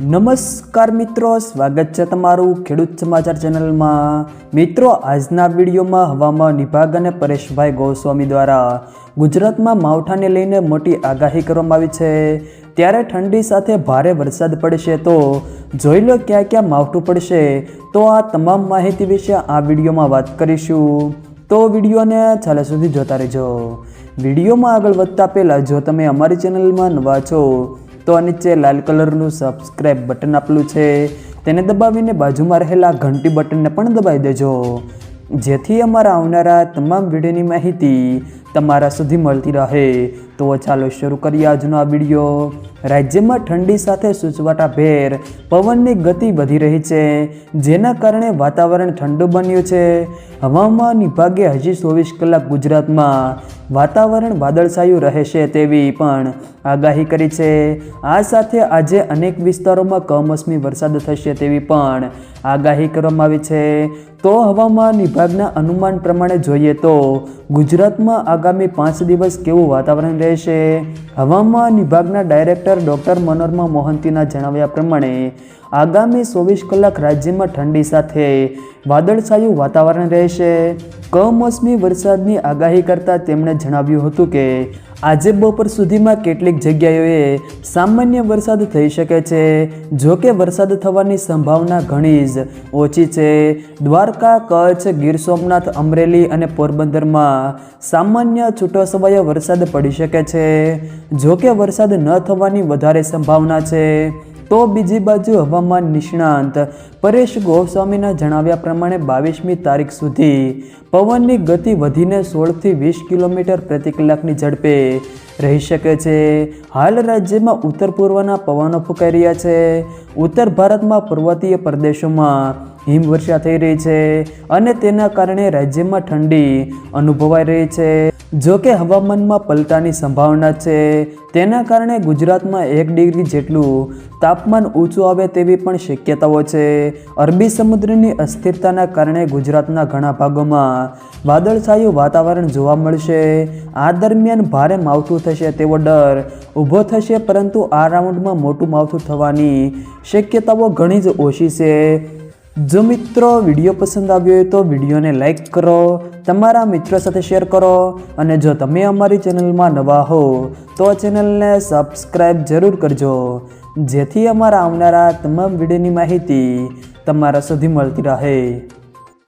નમસ્કાર મિત્રો, સ્વાગત છે તમારું ખેડૂત સમાચાર ચેનલમાં। મિત્રો, આજના વિડીયોમાં હવામાન વિભાગ અને પરેશભાઈ ગોસ્વામી દ્વારા ગુજરાતમાં માવઠાને લઈને મોટી આગાહી કરવામાં આવી છે। ત્યારે ઠંડી સાથે ભારે વરસાદ પડશે, તો જોઈ લો ક્યાં ક્યાં માવઠું પડશે। તો આ તમામ માહિતી વિશે આ વિડીયોમાં વાત કરીશું, તો વિડીયોને છેલ્લે સુધી જોતા રહેજો। વિડીયોમાં આગળ વધતા પહેલાં જો તમે અમારી ચેનલમાં નવા છો તો નીચે લાલ કલરનું સબસ્ક્રાઇબ બટન આપેલું છે, તેને દબાવીને બાજુમાં રહેલા ઘંટી બટનને પણ દબાવી દેજો, જેથી અમારા આવનારા તમામ વિડીયોની માહિતી તમારા સુધી મળતી રહે। તો ચાલો શરૂ કરીએ આજનો આ વિડીયો। રાજ્યમાં ઠંડી સાથે સૂચવાટાભેર પવનની ગતિ વધી રહી છે, જેના કારણે વાતાવરણ ઠંડુ બન્યું છે। હવામાન વિભાગે હજી 24 કલાક ગુજરાતમાં વાતાવરણ વાદળછાયું રહેશે તેવી પણ આગાહી કરી છે। આ સાથે આજે અનેક વિસ્તારોમાં કમોસમી વરસાદ થશે તેવી પણ આગાહી કરવામાં આવી છે। તો હવામાન વિભાગના અનુમાન પ્રમાણે જોઈએ તો ગુજરાતમાં આગામી 5 દિવસ કેવું વાતાવરણ રહેશે। હવામાન વિભાગના ડાયરેક્ટર ડૉક્ટર મનોરમા મોહંતીના જણાવ્યા પ્રમાણે આગામી 24 કલાક રાજ્યમાં ઠંડી સાથે વાદળછાયું વાતાવરણ રહેશે। કમોસમી વરસાદની આગાહી કરતાં તેમણે જણાવ્યું હતું કે આજે બપોર સુધીમાં કેટલીક જગ્યાઓએ સામાન્ય વરસાદ થઈ શકે છે, જો કે વરસાદ થવાની સંભાવના ઘણી જ ઓછી છે। દ્વારકા, કચ્છ, ગીર સોમનાથ, અમરેલી અને પોરબંદરમાં સામાન્ય છૂટોછવાયો વરસાદ પડી શકે છે, જો કે વરસાદ ન થવાની વધારે સંભાવના છે। તો બીજી બાજુ હવામાન નિષ્ણાંત પરેશ ગોસ્વામીના જણાવ્યા પ્રમાણે 22મી તારીખ સુધી પવનની ગતિ વધીને 16થી 20 કિલોમીટર પ્રતિ કલાકની ઝડપે રહી શકે છે। હાલ રાજ્યમાં ઉત્તર પૂર્વના પવનો ફૂંકાઈ રહ્યા છે। ઉત્તર ભારતમાં પર્વતીય પ્રદેશોમાં હિમવર્ષા થઈ રહી છે અને તેના કારણે રાજ્યમાં ઠંડી અનુભવાઈ રહી છે, જો કે હવામાનમાં પલટાની સંભાવના છે, તેના કારણે ગુજરાતમાં 1 ડિગ્રી જેટલું તાપમાન ઊંચું આવે તેવી પણ શક્યતાઓ છે। અરબી સમુદ્રની અસ્થિરતાના કારણે ગુજરાતના ઘણા ભાગોમાં વાદળછાયું વાતાવરણ જોવા મળશે। આ દરમિયાન ભારે માવઠું થશે તેવો ડર ઊભો થશે, પરંતુ આ રાઉન્ડમાં મોટું માવઠું થવાની શક્યતાઓ ઘણી જ ઓછી છે। જો મિત્રો વિડીયો પસંદ આવ્યો હોય તો વિડીયોને લાઈક કરો, તમારા મિત્રો સાથે શેર કરો, અને જો તમે અમારી ચેનલમાં નવા હો તો ચેનલને સબસ્ક્રાઈબ જરૂર કરજો, જેથી અમારા આવનારા તમામ વિડીયોની માહિતી તમારા સુધી મળતી રહે।